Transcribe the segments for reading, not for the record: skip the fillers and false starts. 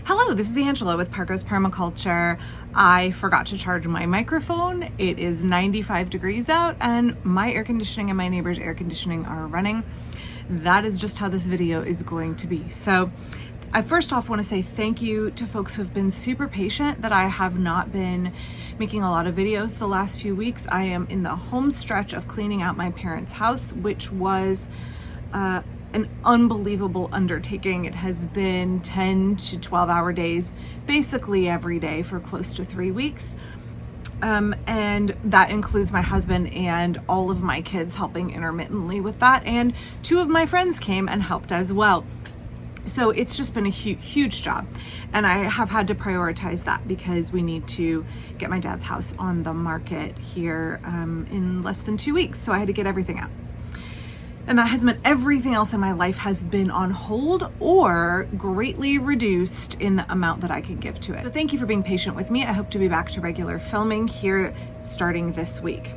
Hello, this is Angela with Permaculture. I forgot to charge my microphone. It is 95 degrees out and my air conditioning and my neighbor's air conditioning are running. That is just how this video is going to be. So I first off want to say thank you to folks who have been super patient that I have not been making a lot of videos the last few weeks. I am in the home stretch of cleaning out my parents' house, which was an unbelievable undertaking. It has been 10 to 12 hour days, basically every day for close to 3 weeks. And that includes my husband and all of my kids helping intermittently with that. And 2 of my friends came and helped as well. So it's just been a huge job. And I have had to prioritize that because we need to get my dad's house on the market here in less than 2 weeks. So I had to get everything out. And that has meant everything else in my life has been on hold or greatly reduced in the amount that I can give to it. So thank you for being patient with me. I hope to be back to regular filming here starting this week.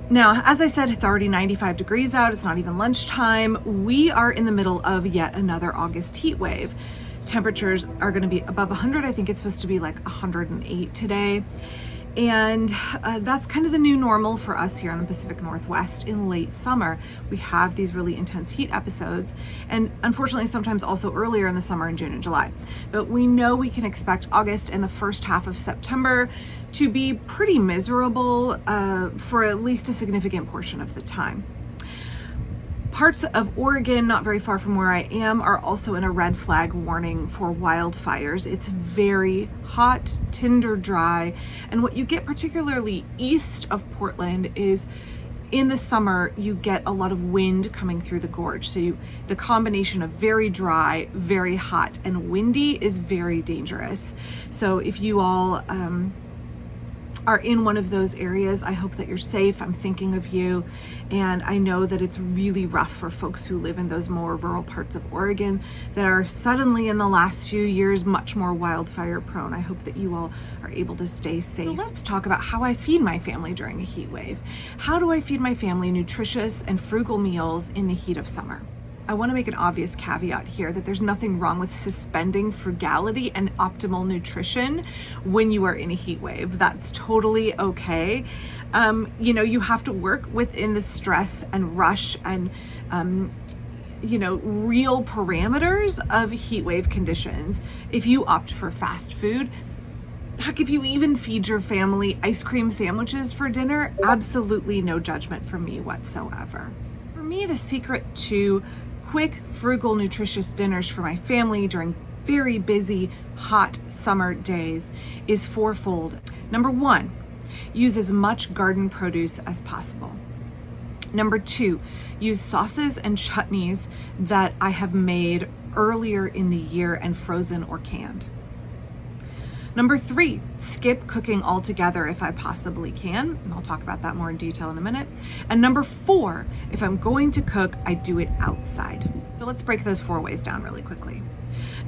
Now, as I said, it's already 95 degrees out. It's not even lunchtime. We are in the middle of yet another August heat wave. Temperatures are going to be above 100. I think it's supposed to be like 108 today. And that's kind of the new normal for us here in the Pacific Northwest in late summer. We have these really intense heat episodes, and unfortunately sometimes also earlier in the summer in June and July. But we know we can expect August and the first half of September to be pretty miserable for at least a significant portion of the time. Parts of Oregon, not very far from where I am, are also in a red flag warning for wildfires. It's very hot, tinder dry, and what you get particularly east of Portland is in the summer you get a lot of wind coming through the gorge. So the combination of very dry, very hot, and windy is very dangerous. So if you all are in one of those areas, I hope that you're safe. I'm thinking of you, and I know that it's really rough for folks who live in those more rural parts of Oregon that are suddenly in the last few years much more wildfire prone. I hope that you all are able to stay safe. So let's talk about how I feed my family during a heat wave. How do I feed my family nutritious and frugal meals in the heat of summer? I want to make an obvious caveat here that there's nothing wrong with suspending frugality and optimal nutrition when you are in a heat wave. That's totally okay. You have to work within the stress and rush and real parameters of heat wave conditions. If you opt for fast food, heck, if you even feed your family ice cream sandwiches for dinner, absolutely no judgment from me whatsoever. For me, the secret to quick, frugal, nutritious dinners for my family during very busy, hot summer days is fourfold. Number 1, use as much garden produce as possible. Number 2, use sauces and chutneys that I have made earlier in the year and frozen or canned. Number 3, skip cooking altogether if I possibly can, and I'll talk about that more in detail in a minute. And number 4, if I'm going to cook, I do it outside. So let's break those 4 ways down really quickly.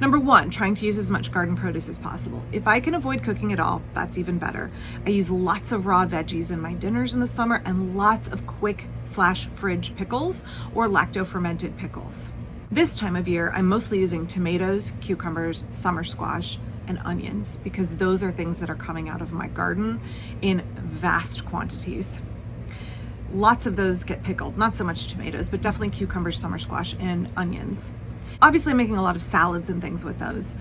Number 1, trying to use as much garden produce as possible. If I can avoid cooking at all, that's even better. I use lots of raw veggies in my dinners in the summer and lots of quick/fridge pickles or lacto-fermented pickles. This time of year, I'm mostly using tomatoes, cucumbers, summer squash, and onions because those are things that are coming out of my garden in vast quantities. Lots of those get pickled, not so much tomatoes, but definitely cucumbers, summer squash, and onions. Obviously, I'm making a lot of salads and things with those,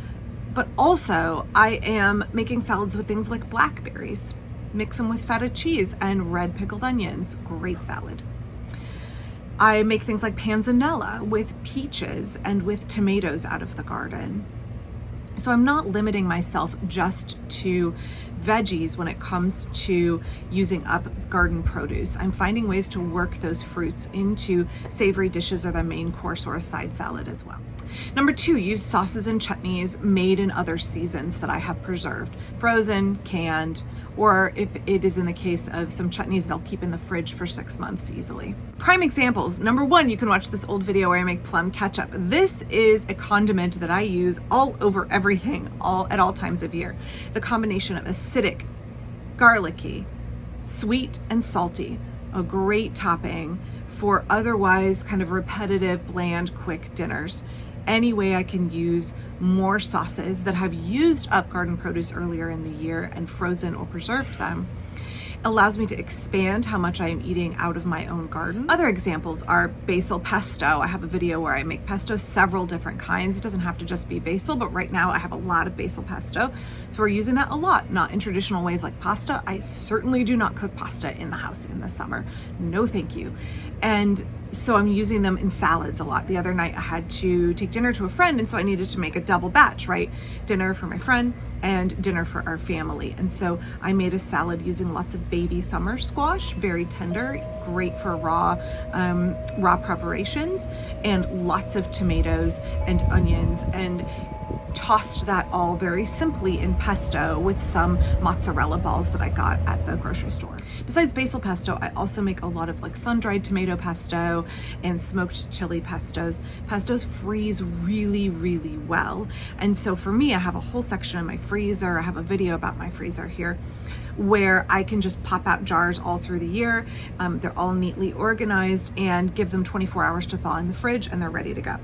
but also I am making salads with things like blackberries. Mix them with feta cheese and red pickled onions. Great salad. I make things like panzanella with peaches and with tomatoes out of the garden. So I'm not limiting myself just to veggies when it comes to using up garden produce. I'm finding ways to work those fruits into savory dishes or the main course or a side salad as well. Number 2, use sauces and chutneys made in other seasons that I have preserved, frozen, canned, or if it is in the case of some chutneys, they'll keep in the fridge for 6 months easily. Prime examples. Number 1, you can watch this old video where I make plum ketchup. This is a condiment that I use all over everything, at all times of year. The combination of acidic, garlicky, sweet, and salty, a great topping for otherwise kind of repetitive, bland, quick dinners. any way I can use more sauces that have used up garden produce earlier in the year and frozen or preserved them allows me to expand how much I am eating out of my own garden. Other examples are basil pesto. I have a video where I make pesto, several different kinds. It doesn't have to just be basil, but right now I have a lot of basil pesto. So we're using that a lot, not in traditional ways like pasta. I certainly do not cook pasta in the house in the summer. No, thank you. And so I'm using them in salads a lot. The other night I had to take dinner to a friend, and so I needed to make a double batch, right? Dinner for my friend and dinner for our family. And so I made a salad using lots of baby summer squash, very tender, great for raw preparations, and lots of tomatoes and onions, and tossed that all very simply in pesto with some mozzarella balls that I got at the grocery store. Besides basil pesto, I also make a lot of like sun-dried tomato pesto and smoked chili pestos. Pestos freeze really, really well. And so for me, I have a whole section in my freezer. I have a video about my freezer here where I can just pop out jars all through the year. They're all neatly organized and give them 24 hours to thaw in the fridge, and they're ready to go.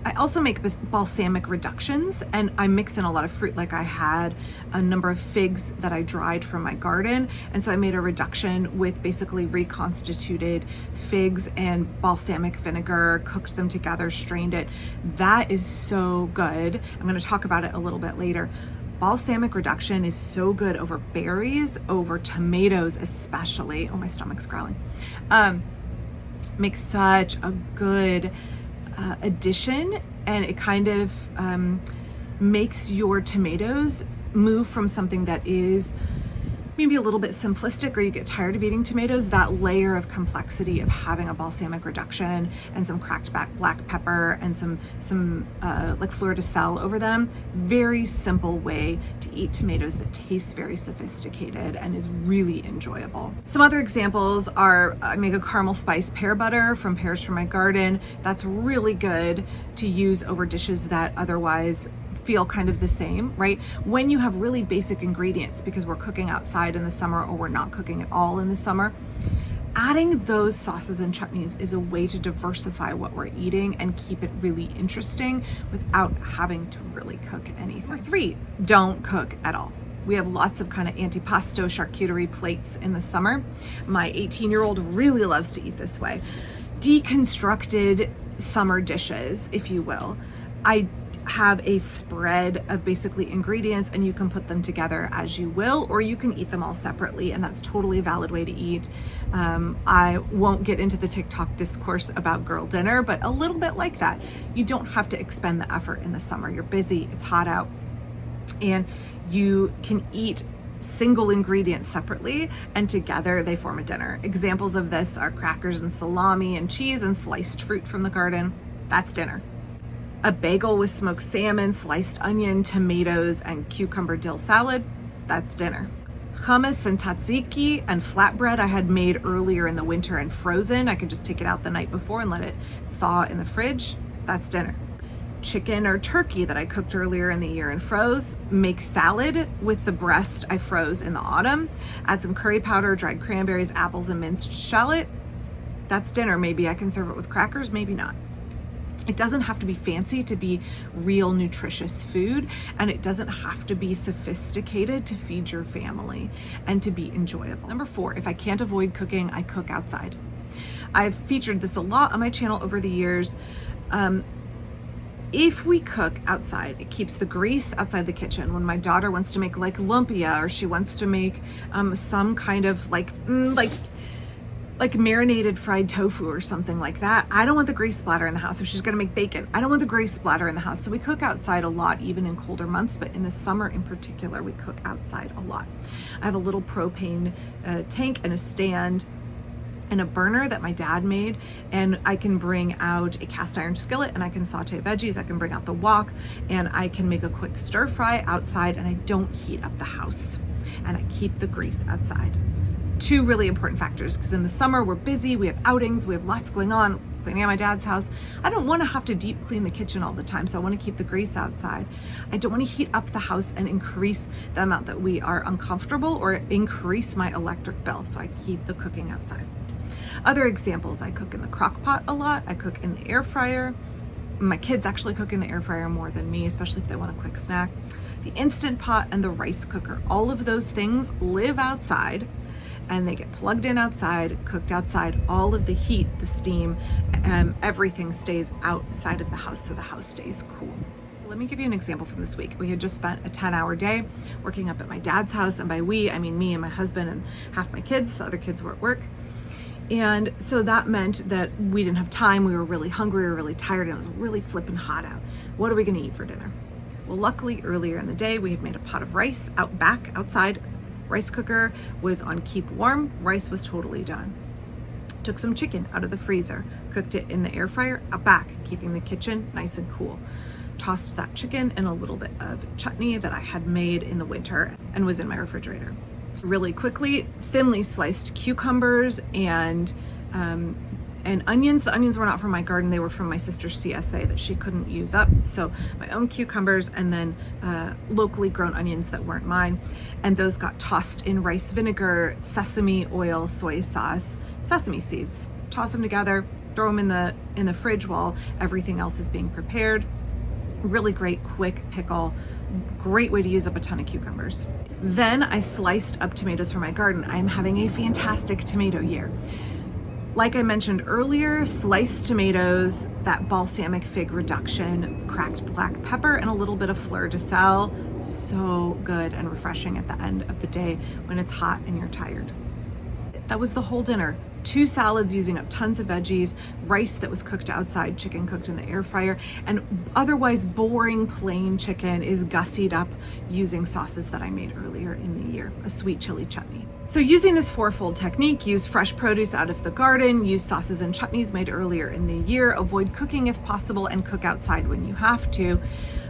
I also make balsamic reductions, and I mix in a lot of fruit. Like I had a number of figs that I dried from my garden, and so I made a reduction with basically reconstituted figs and balsamic vinegar, cooked them together, strained it. That is so good. I'm going to talk about it a little bit later. Balsamic reduction is so good over berries, over tomatoes especially. Oh, my stomach's growling. Makes such a good addition, and it kind of makes your tomatoes move from something that is maybe a little bit simplistic, or you get tired of eating tomatoes, that layer of complexity of having a balsamic reduction and some cracked black pepper and some like fleur de sel over them. Very simple way to eat tomatoes that tastes very sophisticated and is really enjoyable. Some other examples are I make a caramel spice pear butter from pears from my garden. That's really good to use over dishes that otherwise feel kind of the same, right? When you have really basic ingredients, because we're cooking outside in the summer or we're not cooking at all in the summer, adding those sauces and chutneys is a way to diversify what we're eating and keep it really interesting without having to really cook anything. Number 3, don't cook at all. We have lots of kind of antipasto charcuterie plates in the summer. My 18-year-old really loves to eat this way. Deconstructed summer dishes, if you will. I have a spread of basically ingredients, and you can put them together as you will, or you can eat them all separately, and that's totally a valid way to eat. I won't get into the TikTok discourse about girl dinner, but a little bit like that. You don't have to expend the effort in the summer. You're busy, it's hot out, and you can eat single ingredients separately, and together they form a dinner. Examples of this are crackers and salami and cheese and sliced fruit from the garden. That's dinner. A bagel with smoked salmon, sliced onion, tomatoes, and cucumber dill salad, that's dinner. Hummus and tzatziki and flatbread I had made earlier in the winter and frozen. I could just take it out the night before and let it thaw in the fridge. That's dinner. Chicken or turkey that I cooked earlier in the year and froze. Make salad with the breast I froze in the autumn. Add some curry powder, dried cranberries, apples, and minced shallot. That's dinner. Maybe I can serve it with crackers, maybe not. It doesn't have to be fancy to be real nutritious food, and it doesn't have to be sophisticated to feed your family and to be enjoyable. Number 4, if I can't avoid cooking, I cook outside. I've featured this a lot on my channel over the years. If we cook outside, it keeps the grease outside the kitchen. When my daughter wants to make like lumpia, or she wants to make some kind of like marinated fried tofu or something like that, I don't want the grease splatter in the house. If she's gonna make bacon, I don't want the grease splatter in the house. So we cook outside a lot, even in colder months, but in the summer in particular, we cook outside a lot. I have a little propane tank and a stand and a burner that my dad made, and I can bring out a cast iron skillet and I can saute veggies. I can bring out the wok and I can make a quick stir fry outside, and I don't heat up the house, and I keep the grease outside. 2 really important factors, because in the summer we're busy, we have outings, we have lots going on, cleaning out my dad's house. I don't want to have to deep clean the kitchen all the time, so I want to keep the grease outside. I don't want to heat up the house and increase the amount that we are uncomfortable or increase my electric bill, so I keep the cooking outside. Other examples, I cook in the crock pot a lot, I cook in the air fryer. My kids actually cook in the air fryer more than me, especially if they want a quick snack. The Instant Pot and the rice cooker, all of those things live outside and they get plugged in outside, cooked outside. All of the heat, the steam, everything stays outside of the house so the house stays cool. Let me give you an example from this week. We had just spent a 10-hour day working up at my dad's house, and by we, I mean me and my husband and half my kids. The other kids were at work. And so that meant that we didn't have time. We were really hungry, we were really tired, and it was really flipping hot out. What are we gonna eat for dinner? Well, luckily earlier in the day, we had made a pot of rice out back, outside. Rice cooker was on keep warm. Rice was totally done. Took some chicken out of the freezer, cooked it in the air fryer out back, keeping the kitchen nice and cool. Tossed that chicken in a little bit of chutney that I had made in the winter and was in my refrigerator. Really quickly, thinly sliced cucumbers and onions. The onions were not from my garden, they were from my sister's CSA that she couldn't use up. So my own cucumbers and then locally grown onions that weren't mine. And those got tossed in rice vinegar, sesame oil, soy sauce, sesame seeds. Toss them together, throw them in the fridge while everything else is being prepared. Really great, quick pickle. Great way to use up a ton of cucumbers. Then I sliced up tomatoes from my garden. I'm having a fantastic tomato year. Like I mentioned earlier, sliced tomatoes, that balsamic fig reduction, cracked black pepper, and a little bit of fleur de sel. So good and refreshing at the end of the day when it's hot and you're tired. That was the whole dinner. 2 salads using up tons of veggies, rice that was cooked outside, chicken cooked in the air fryer, and otherwise boring plain chicken is gussied up using sauces that I made earlier in the year, a sweet chili chutney. So using this 4-fold technique, use fresh produce out of the garden, use sauces and chutneys made earlier in the year, avoid cooking if possible, and cook outside when you have to.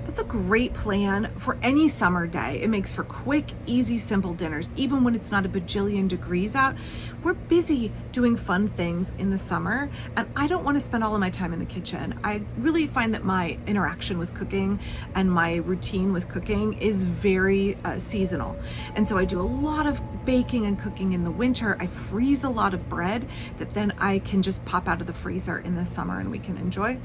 That's a great plan for any summer day. It makes for quick, easy, simple dinners, even when it's not a bajillion degrees out. We're busy doing fun things in the summer, and I don't want to spend all of my time in the kitchen. I really find that my interaction with cooking and my routine with cooking is very seasonal. And so I do a lot of baking and cooking in the winter. I freeze a lot of bread that then I can just pop out of the freezer in the summer and we can enjoy.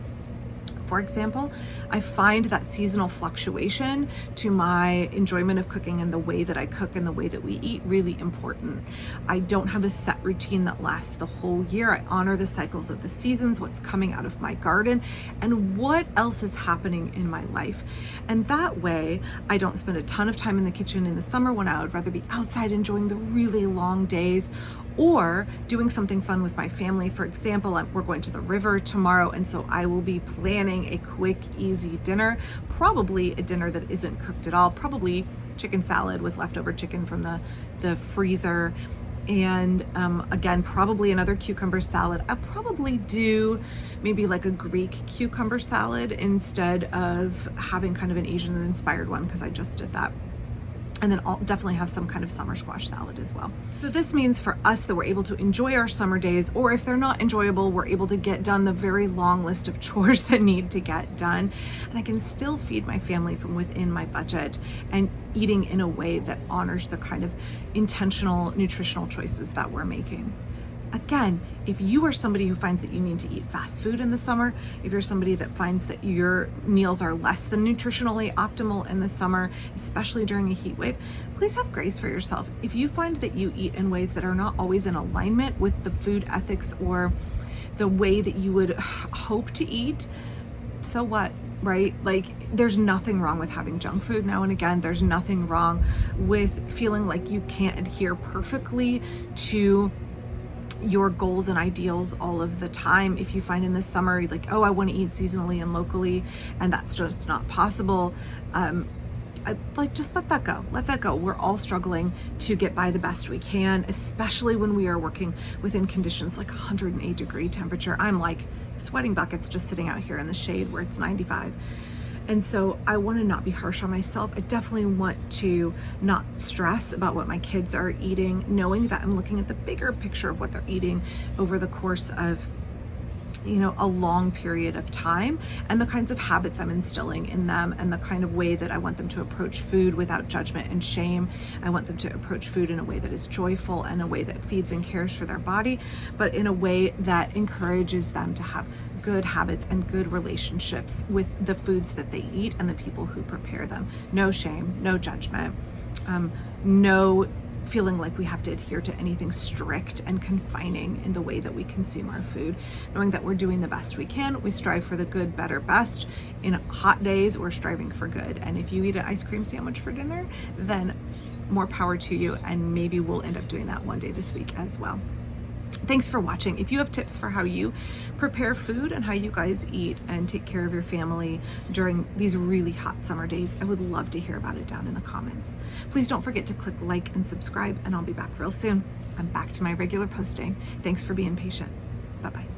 For example, I find that seasonal fluctuation to my enjoyment of cooking and the way that I cook and the way that we eat really important. I don't have a set routine that lasts the whole year. I honor the cycles of the seasons, what's coming out of my garden, and what else is happening in my life. And that way, I don't spend a ton of time in the kitchen in the summer when I would rather be outside enjoying the really long days or doing something fun with my family. For example, we're going to the river tomorrow, and so I will be planning a quick, easy dinner, probably a dinner that isn't cooked at all, probably chicken salad with leftover chicken from the freezer, and again, probably another cucumber salad. I'll probably do maybe like a Greek cucumber salad instead of having kind of an Asian-inspired one, because I just did that. And then I'll definitely have some kind of summer squash salad as well. So this means for us that we're able to enjoy our summer days, or if they're not enjoyable, we're able to get done the very long list of chores that need to get done. And I can still feed my family from within my budget and eating in a way that honors the kind of intentional nutritional choices that we're making. Again, if you are somebody who finds that you need to eat fast food in the summer, if you're somebody that finds that your meals are less than nutritionally optimal in the summer, especially during a heat wave, please have grace for yourself. If you find that you eat in ways that are not always in alignment with the food ethics or the way that you would hope to eat, so what? Right? Like, there's nothing wrong with having junk food now and again. There's nothing wrong with feeling like you can't adhere perfectly to your goals and ideals all of the time. If you find in the summer, like, oh, I want to eat seasonally and locally, and that's just not possible, just let that go. Let that go. We're all struggling to get by the best we can, especially when we are working within conditions like 108 degree temperature. I'm like sweating buckets just sitting out here in the shade where it's 95. And so I want to not be harsh on myself. I definitely want to not stress about what my kids are eating, knowing that I'm looking at the bigger picture of what they're eating over the course of, a long period of time, and the kinds of habits I'm instilling in them, and the kind of way that I want them to approach food without judgment and shame. I want them to approach food in a way that is joyful, and a way that feeds and cares for their body, but in a way that encourages them to have good habits and good relationships with the foods that they eat and the people who prepare them. No shame, no judgment, no feeling like we have to adhere to anything strict and confining in the way that we consume our food, knowing that we're doing the best we can. We strive for the good, better, best. In hot days, we're striving for good. And if you eat an ice cream sandwich for dinner, then more power to you, and maybe we'll end up doing that one day this week as well. Thanks for watching. If you have tips for how you prepare food and how you guys eat and take care of your family during these really hot summer days, I would love to hear about it down in the comments. Please don't forget to click like and subscribe, and I'll be back real soon. I'm back to my regular posting. Thanks for being patient. Bye-bye.